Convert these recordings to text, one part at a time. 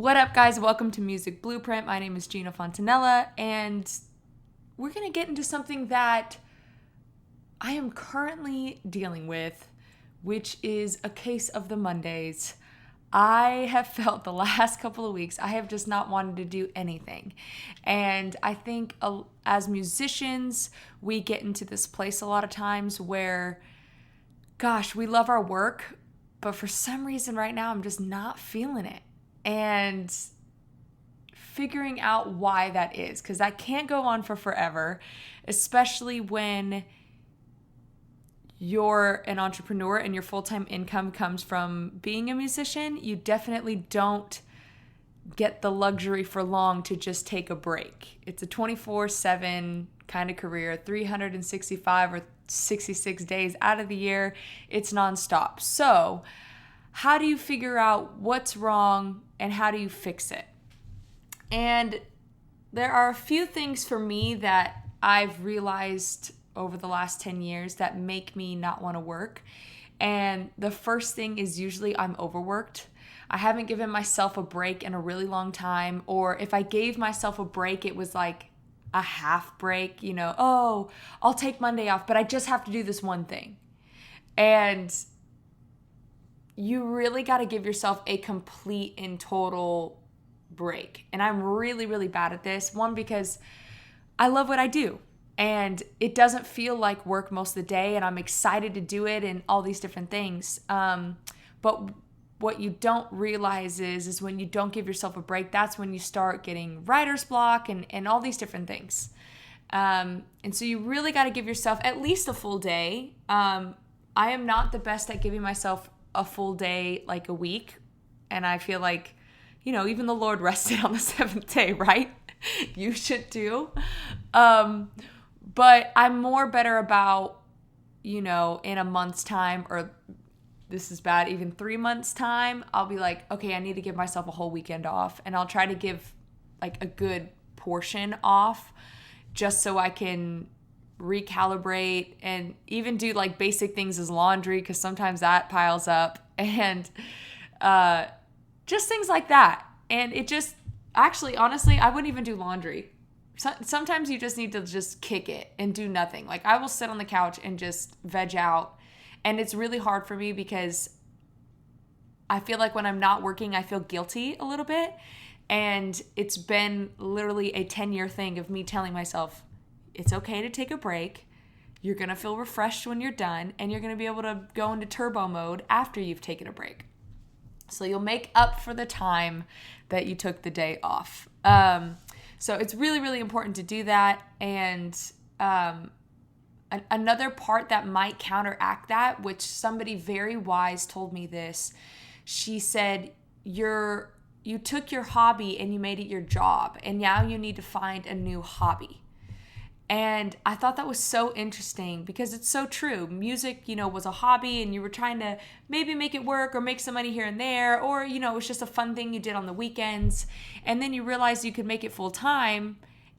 What up, guys? Welcome to Music Blueprint. My name is Gina Fontanella, and we're going to get into something that I am currently dealing with, which is a case of the Mondays. I have felt the last couple of weeks, I have just not wanted to do anything. And I think as musicians, we get into this place a lot of times where, gosh, we love our work, but for some reason right now, I'm just not feeling it. And figuring out why that is, because that can't go on for forever, especially when you're an entrepreneur and your full-time income comes from being a musician. You definitely don't get the luxury for long to just take a break. It's a 24/7 kind of career, 365 or 66 days out of the year. It's nonstop. So how do you figure out what's wrong and how do you fix it? And there are a few things for me that I've realized over the last 10 years that make me not want to work. And the first thing is usually I'm overworked. I haven't given myself a break in a really long time. Or if I gave myself a break, it was like a half break, oh, I'll take Monday off, but I just have to do this one thing. And you really got to give yourself a complete and total break. And I'm really, really bad at this. One, because I love what I do and it doesn't feel like work most of the day and I'm excited to do it and all these different things. But what you don't realize is when you don't give yourself a break, that's when you start getting writer's block and all these different things. And so you really got to give yourself at least a full day. I am not the best at giving myself a full day, like a week. And I feel like, even the Lord rested on the seventh day, right? You should too. But I'm more better about, in a month's time, or this is bad, even 3 months time, I'll be like, okay, I need to give myself a whole weekend off. And I'll try to give like a good portion off just so I can recalibrate and even do like basic things as laundry, because sometimes that piles up, and just things like that. And it just actually, honestly, I wouldn't even do laundry. Sometimes you just need to just kick it and do nothing. Like I will sit on the couch and just veg out, and it's really hard for me because I feel like when I'm not working, I feel guilty a little bit. And it's been literally a 10-year thing of me telling myself, it's okay to take a break. You're going to feel refreshed when you're done, and you're going to be able to go into turbo mode after you've taken a break. So you'll make up for the time that you took the day off. So it's really, really important to do that. And another part that might counteract that, which somebody very wise told me this, she said, you took your hobby and you made it your job, and now you need to find a new hobby. And I thought that was so interesting because it's so true. Music, was a hobby and you were trying to maybe make it work or make some money here and there, or, it was just a fun thing you did on the weekends. And then you realized you could make it full time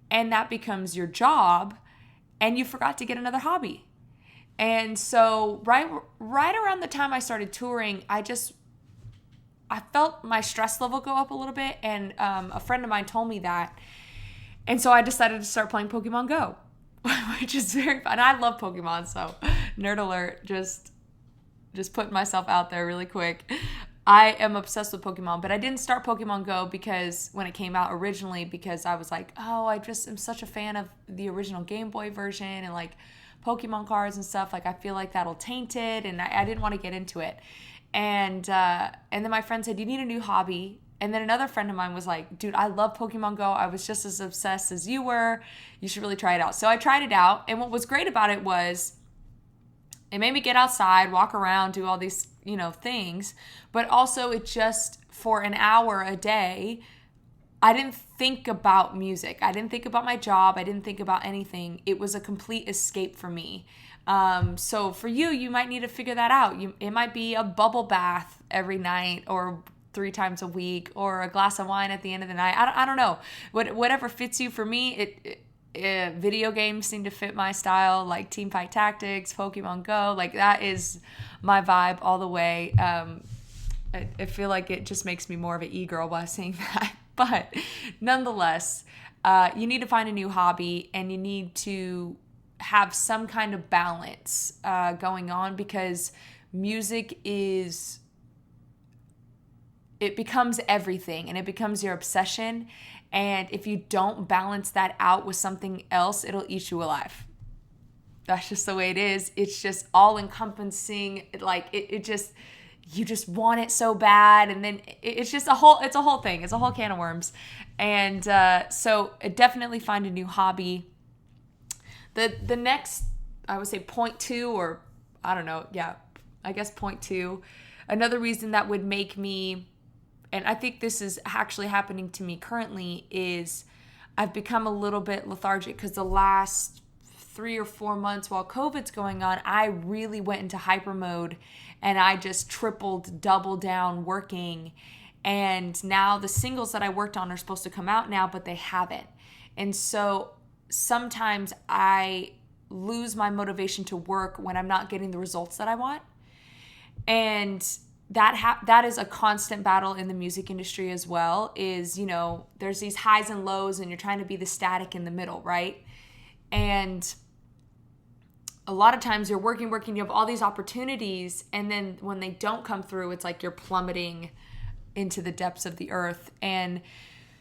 and that becomes your job, and you forgot to get another hobby. And so right around the time I started touring, I felt my stress level go up a little bit, and a friend of mine told me that. And so I decided to start playing Pokemon Go, which is very fun. I love Pokemon, so nerd alert, just putting myself out there really quick. I am obsessed with Pokemon, but I didn't start Pokemon Go because when it came out originally, because I was like, oh, I just am such a fan of the original Game Boy version and like Pokemon cards and stuff. Like I feel like that'll taint it, and I didn't want to get into it. And then my friend said, you need a new hobby. And then another friend of mine was like, dude, I love Pokemon Go. I was just as obsessed as you were. You should really try it out. So I tried it out. And what was great about it was it made me get outside, walk around, do all these, things. But also it just, for an hour a day, I didn't think about music. I didn't think about my job. I didn't think about anything. It was a complete escape for me. So for you might need to figure that out. It might be a bubble bath every night, or 3 times a week, or a glass of wine at the end of the night. I don't know. Whatever fits you. For me, video games seem to fit my style, like Teamfight Tactics, Pokemon Go. Like that is my vibe all the way. I feel like it just makes me more of an e-girl by saying that. But nonetheless, you need to find a new hobby, and you need to have some kind of balance going on, because music it becomes everything, and it becomes your obsession. And if you don't balance that out with something else, it'll eat you alive. That's just the way it is. It's just all encompassing. Like it just, you just want it so bad. And then it's just it's a whole thing. It's a whole can of worms. And so definitely find a new hobby. The next, I would say point two, or I don't know. Yeah, I guess point two. Another reason that would make me, and I think this is actually happening to me currently, is I've become a little bit lethargic, because the last 3 or 4 months while COVID's going on, I really went into hyper mode, and I just tripled, doubled down working. And now the singles that I worked on are supposed to come out now, but they haven't. And so sometimes I lose my motivation to work when I'm not getting the results that I want. And that is a constant battle in the music industry as well, is, there's these highs and lows, and you're trying to be the static in the middle, right? And a lot of times you're working, you have all these opportunities, and then when they don't come through, it's like you're plummeting into the depths of the earth. And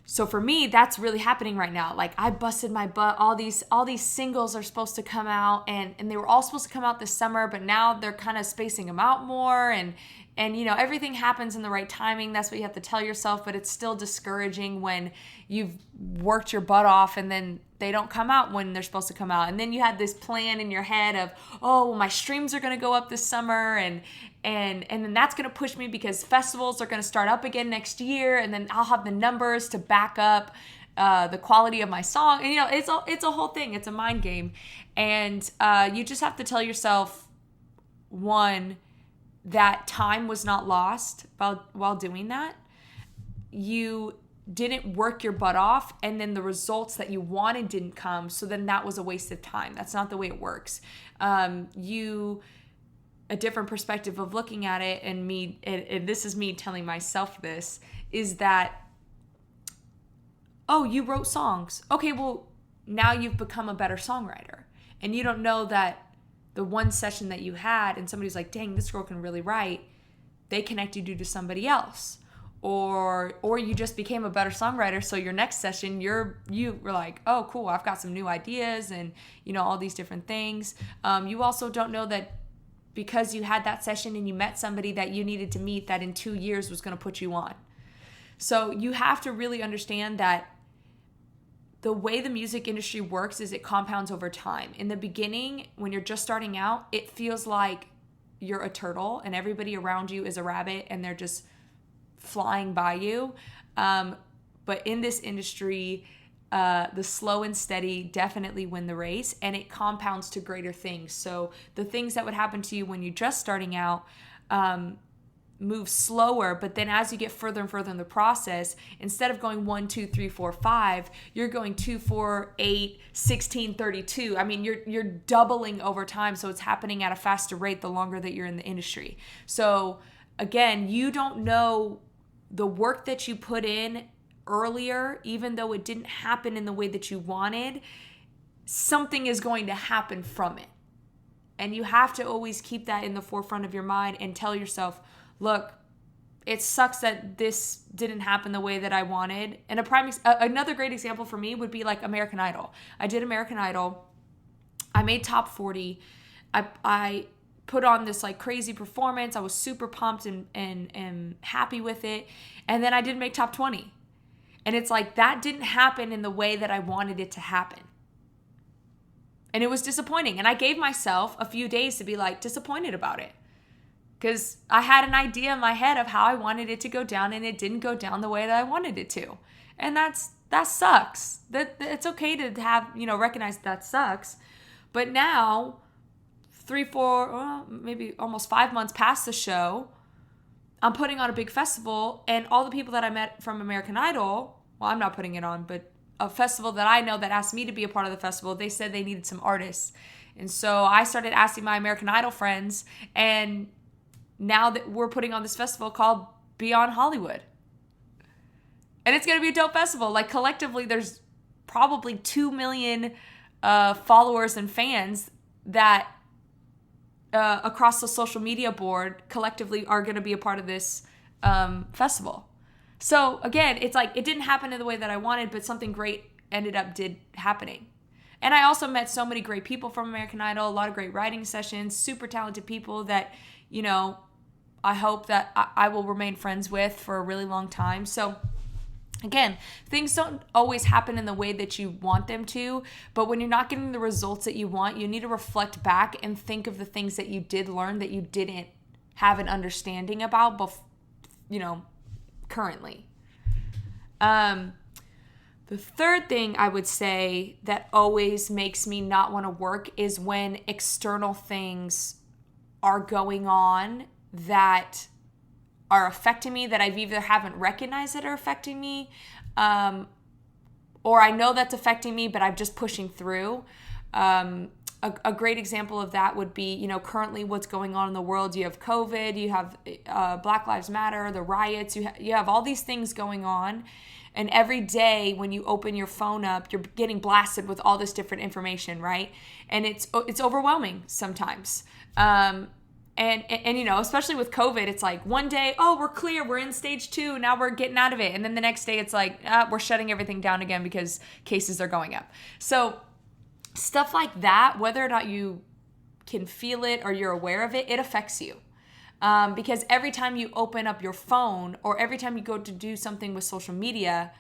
so for me, that's really happening right now. Like, I busted my butt. All these singles are supposed to come out, and they were all supposed to come out this summer, but now they're kind of spacing them out more, and everything happens in the right timing. That's what you have to tell yourself, but it's still discouraging when you've worked your butt off and then they don't come out when they're supposed to come out. And then you had this plan in your head of, oh, well, my streams are going to go up this summer, and then that's going to push me because festivals are going to start up again next year, and then I'll have the numbers to back up the quality of my song. And it's a whole thing. It's a mind game. And you just have to tell yourself, one, that time was not lost while doing that. You didn't work your butt off, and then the results that you wanted didn't come, so then that was a waste of time. That's not the way it works. A different perspective of looking at it, and this is me telling myself this, is that, oh, you wrote songs. Okay, well, now you've become a better songwriter. And you don't know that the one session that you had and somebody's like, dang, this girl can really write, they connected you to somebody else. Or you just became a better songwriter, so your next session, you were like, oh, cool, I've got some new ideas, and all these different things. You also don't know that because you had that session and you met somebody that you needed to meet, that in 2 years was going to put you on. So you have to really understand that the way the music industry works is it compounds over time. In the beginning, when you're just starting out, it feels like you're a turtle and everybody around you is a rabbit and they're just flying by you. But in this industry, the slow and steady definitely win the race, and it compounds to greater things. So the things that would happen to you when you're just starting out move slower, but then as you get further and further in the process, instead of going 1, 2, 3, 4, 5, you're going 2, 4, 8, 16, 32. I mean, you're doubling over time, so it's happening at a faster rate the longer that you're in the industry. So again, you don't know the work that you put in earlier, even though it didn't happen in the way that you wanted, something is going to happen from it. And you have to always keep that in the forefront of your mind and tell yourself, look, it sucks that this didn't happen the way that I wanted. And another great example for me would be like American Idol. I did American Idol. I made top 40. I put on this like crazy performance. I was super pumped and happy with it. And then I didn't make top 20. And it's like, that didn't happen in the way that I wanted it to happen. And it was disappointing. And I gave myself a few days to be like disappointed about it. Because I had an idea in my head of how I wanted it to go down, and it didn't go down the way that I wanted it to. And that sucks. It's okay to have, recognize that sucks. But now, 3, 4, maybe almost 5 months past the show, I'm putting on a big festival, and all the people that I met from American Idol, well, I'm not putting it on, but a festival that I know that asked me to be a part of the festival, they said they needed some artists. And so I started asking my American Idol friends, and now that we're putting on this festival called beyond Hollywood. And it's going to be a dope festival. Like, collectively, there's probably 2 million followers and fans that across the social media board collectively are going to be a part of this festival. So again, it's like it didn't happen in the way that I wanted, but something great ended up happening. And I also met so many great people from American Idol, a lot of great writing sessions, super talented people that, you know, I hope that I will remain friends with for a really long time. So again, things don't always happen in the way that you want them to, but when you're not getting the results that you want, you need to reflect back and think of the things that you did learn that you didn't have an understanding about, currently. The third thing I would say that always makes me not want to work is when external things are going on that are affecting me, that I've either haven't recognized that are affecting me, or I know that's affecting me, but I'm just pushing through. A great example of that would be, currently what's going on in the world. You have COVID, you have Black Lives Matter, the riots, you have all these things going on. And every day when you open your phone up, you're getting blasted with all this different information, right? And it's overwhelming sometimes. And especially with COVID, it's like one day, oh, we're clear, we're in stage 2, now we're getting out of it. And then the next day it's like, we're shutting everything down again because cases are going up. So stuff like that, whether or not you can feel it or you're aware of it, it affects you. Because every time you open up your phone or every time you go to do something with social media,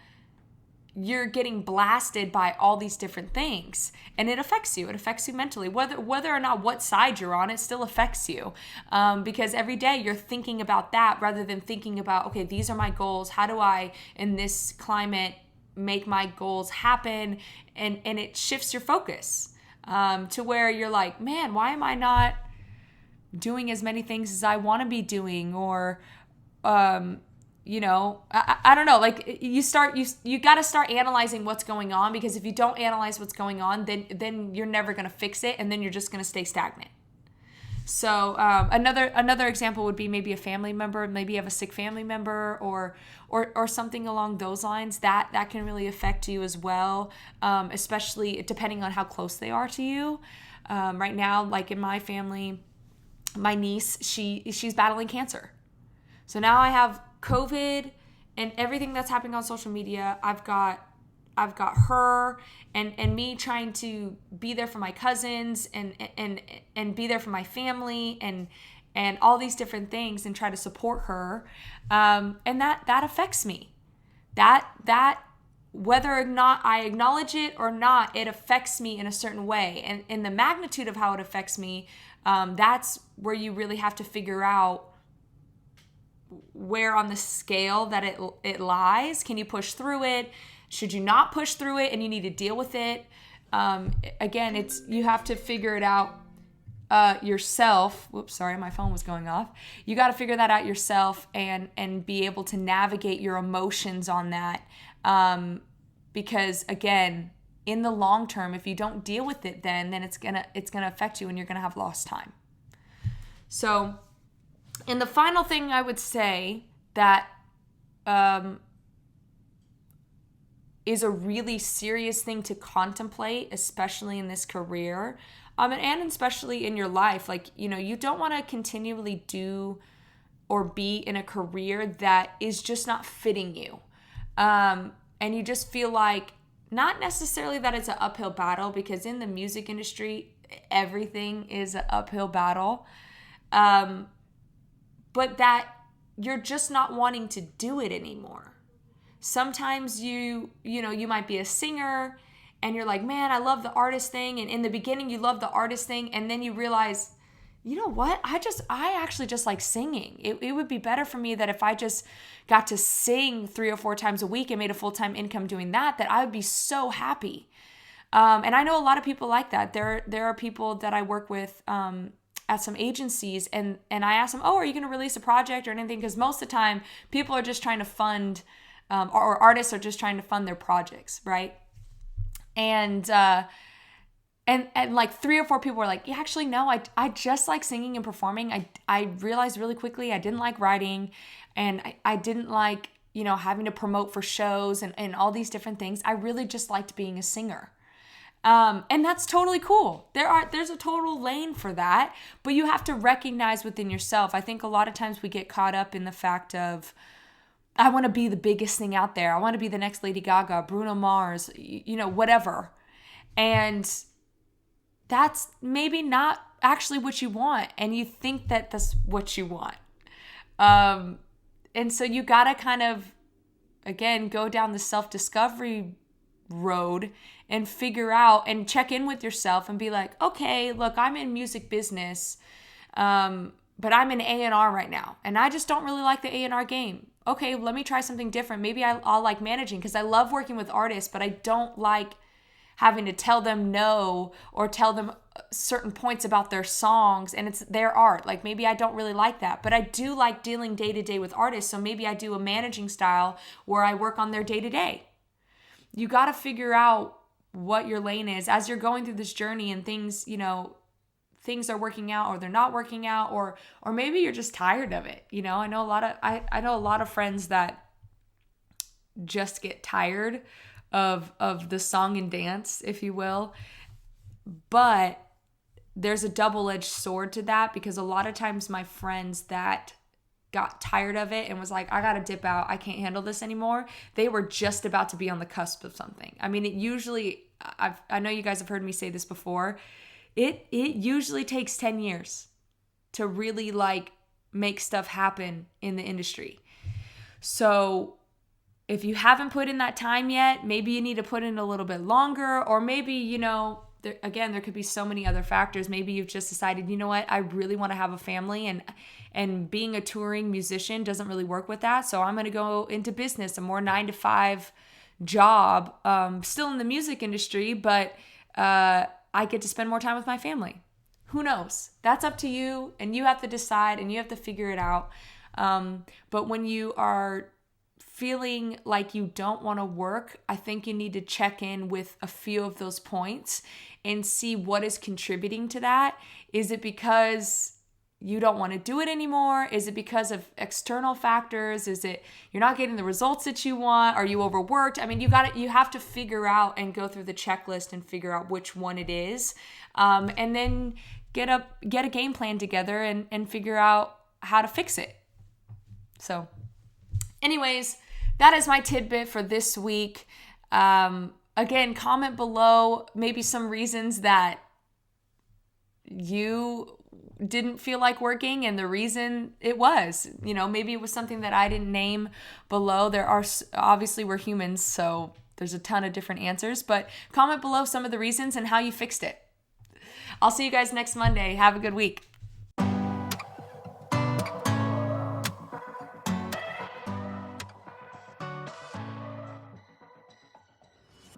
you're getting blasted by all these different things, and it affects you. It affects you mentally, whether or not what side you're on, it still affects you. Because every day you're thinking about that rather than thinking about, okay, these are my goals. How do I, in this climate, make my goals happen? And it shifts your focus to where you're like, man, why am I not doing as many things as I want to be doing? Or I don't know, like you got to start analyzing what's going on, because if you don't analyze what's going on, then you're never going to fix it, and then you're just going to stay stagnant. So another example would be maybe a family member, maybe you have a sick family member or something along those lines that can really affect you as well, especially depending on how close they are to you. Right now, like in my family, my niece, she's battling cancer. So now I have COVID and everything that's happening on social media. I've got her and me trying to be there for my cousins and be there for my family and all these different things and try to support her. And that affects me. That whether or not I acknowledge it or not, it affects me in a certain way. And in the magnitude of how it affects me, that's where you really have to figure out where on the scale that it lies. Can you push through it? Should you not push through it and you need to deal with it? Again, you have to figure it out yourself. Whoops, sorry, my phone was going off. You got to figure that out yourself and be able to navigate your emotions on that. Because again, in the long term, if you don't deal with it, then it's gonna affect you and you're gonna have lost time. So, and the final thing I would say that is a really serious thing to contemplate, especially in this career, and especially in your life. Like, you don't want to continually do or be in a career that is just not fitting you. And you just feel like, not necessarily that it's an uphill battle, because in the music industry, everything is an uphill battle. But that you're just not wanting to do it anymore. Sometimes you might be a singer and you're like, man, I love the artist thing. And in the beginning, you love the artist thing. And then you realize, you know what? I actually just like singing. It would be better for me that if I just got to sing 3 or 4 times a week and made a full-time income doing that I would be so happy. And I know a lot of people like that. There are people that I work with at some agencies, and I ask them, oh, are you going to release a project or anything? Because most of the time, people are just trying to fund, or artists are just trying to fund their projects, right? And And like 3 or 4 people were like, yeah, actually, no, I just like singing and performing. I realized really quickly I didn't like writing, and I didn't like, having to promote for shows and all these different things. I really just liked being a singer. And that's totally cool. There's a total lane for that, but you have to recognize within yourself. I think a lot of times we get caught up in the fact of, I want to be the biggest thing out there. I want to be the next Lady Gaga, Bruno Mars, whatever. And that's maybe not actually what you want, and you think that that's what you want. And so you got to kind of, again, go down the self-discovery road and figure out and check in with yourself and be like, okay, look, I'm in music business, but I'm in A&R right now, and I just don't really like the A&R game. Okay, let me try something different. Maybe I'll like managing, because I love working with artists, but I don't like having to tell them no or tell them certain points about their songs, and it's their art. Like, maybe I don't really like that, but I do like dealing day to day with artists. So maybe I do a managing style where I work on their day to day. You got to figure out what your lane is as you're going through this journey, and things, things are working out or they're not working out, or maybe you're just tired of it. I know a lot of friends that just get tired of the song and dance, if you will. But there's a double-edged sword to that, because a lot of times my friends that got tired of it and was like, I gotta dip out, I can't handle this anymore, they were just about to be on the cusp of something. I mean, it usually, I know you guys have heard me say this before, it usually takes 10 years to really like make stuff happen in the industry. So if you haven't put in that time yet, maybe you need to put in a little bit longer, or maybe, there could be so many other factors. Maybe you've just decided, you know what, I really want to have a family, and being a touring musician doesn't really work with that. So I'm going to go into business, a more 9-to-5 job, still in the music industry, but I get to spend more time with my family. Who knows? That's up to you, and you have to decide, and you have to figure it out. But when you are feeling like you don't want to work, I think you need to check in with a few of those points and see what is contributing to that. Is it because you don't want to do it anymore? Is it because of external factors? Is it you're not getting the results that you want? Are you overworked? I mean, you have to figure out and go through the checklist and figure out which one it is, and then get a game plan together and figure out how to fix it. So anyways, that is my tidbit for this week. Again, comment below maybe some reasons that you didn't feel like working and the reason it was. Maybe it was something that I didn't name below. Obviously we're humans, so there's a ton of different answers, but comment below some of the reasons and how you fixed it. I'll see you guys next Monday. Have a good week.